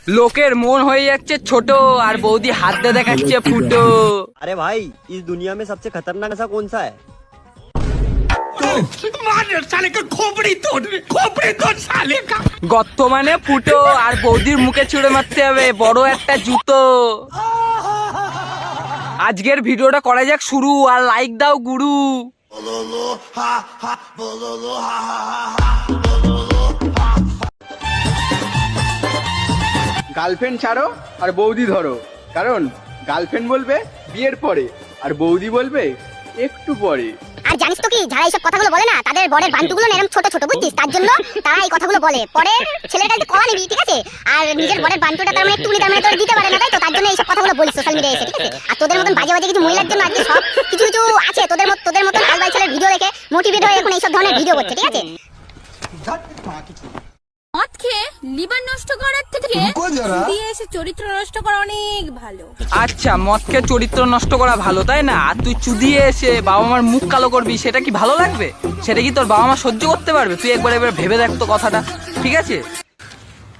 লোকের মন হয়ে যাচ্ছে ছোট আর বৌদি হাত দিয়ে দেখাচ্ছে ফুটো। अरे भाई इस दुनिया में सबसे खतरनाक नशा कौन सा है? গর্ত মানে ফুটো আর বৌদির মুখে ছুঁড়ে মারতে হবে বড় একটা জুতো। আজকের ভিডিওটা করা যাক শুরু, আর লাইক দাও গুরু। গার্লফ্রেন্ড ছাড়ো আর বৌদি ধরো, কারণ গার্লফ্রেন্ড বলবে বিয়ের পরে আর বৌদি বলবে একটু পরে। আর জানিস তো কি, যারা এইসব কথাগুলো বলে না তাদের বরের বান্টুগুলো এরকম ছোট ছোট, বুঝছিস? তার জন্য তারা এই কথাগুলো বলে। পরে ছেলের কাছে কলা নিবি, ঠিক আছে? আর নিজের বরের বান্টুটা তার মানে একটুখানি তার মানে তোর দিতে পারে না, তাই তো? তার জন্য এইসব কথাগুলো বলিস সোশ্যাল মিডিয়ায় এসে, ঠিক আছে? আর তোদের মতন বাজে বাজে কিছু মহিলার জন্য আজকে সব কিছু কিছু আছে তোদের মতন আলবাই ছেলের ভিডিও দেখে মোটিভেট হয়ে এখন এইসব ধরনের ভিডিও করছে, ঠিক আছে? মদ খেয়ে লিভার নষ্ট করার থেকে দিয়ে এসে চরিত্র নষ্ট করা অনেক ভালো। আচ্ছা, মদ খেয়ে চরিত্র নষ্ট করা ভালো, তাই না? আর তুই চুদিয়ে এসে বাবা মার মুখ কালো করবি, সেটা কি ভালো লাগবে? সেটা কি তোর বাবা মা সহ্য করতে পারবে? তুই একবার ভেবে দেখ তো কথাটা, ঠিক আছে?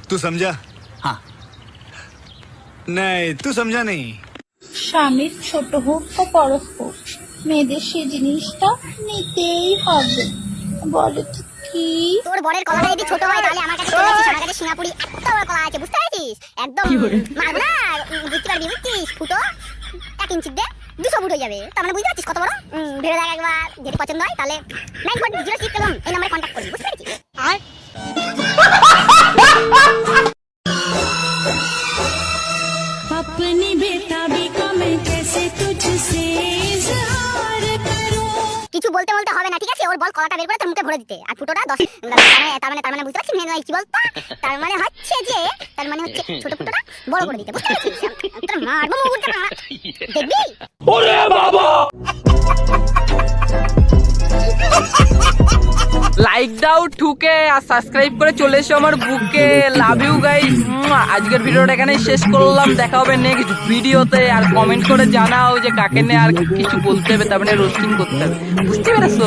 तू समझा? हाँ नहीं तू समझा नहीं। স্বামীর ছোট হোক বা বড় হোক, মেয়েদের সে জিনিসটা নিতেই হবে। বলে তো কি? তোর বরের কলাটা যদি ছোট হয় তাহলে আমার কাছে চলে আসিস, আমার কাছে সিঙ্গাপুরি এত বড় কলা আছে, বুঝতে পারছিস? একদম মারবো না, বুঝতে পারবি, বুঝছিস? ফুটো 1 ইঞ্চি দে 200 ফুট হয়ে যাবে, তার মানে বুঝতে পারছিস কত বড়? ভেবে দেখ একবার, যদি পছন্দ হয় তাহলে 9406 এই নম্বরে কন্ট্যাক্ট করবি, বুঝতে পারছিস? আর अपनी बेताबी को मैं कैसे तुझसे इजहार करूं। কিছু বলতে বলতে হবে না, ঠিক আছে? ওর বল কলাটা বের করে তোর মুখে ভরে দিতে, আর ফুটোটা 10 তার মানে বুঝতে পারছিস কি বলতো? তার মানে হচ্ছে ছোট ফুটোটা বড় করে দিতে, বুঝতে পারছিস? তোর মারবো মুখটা, দেখবি? ওরে বাবা! লাইক দাও ঠুকে, আর সাবস্ক্রাইব করে চলে এসো আমার বুকে। Love you guys. আজকের ভিডিওটা এখানেই শেষ করলাম, দেখা হবে নেক্সট ভিডিওতে। আর কমেন্ট করে জানাও যে কাকে নিয়ে আর কিছু বলতে হবে, তার মানে রোস্টিং করতে হবে, বুঝতে পেরেছো?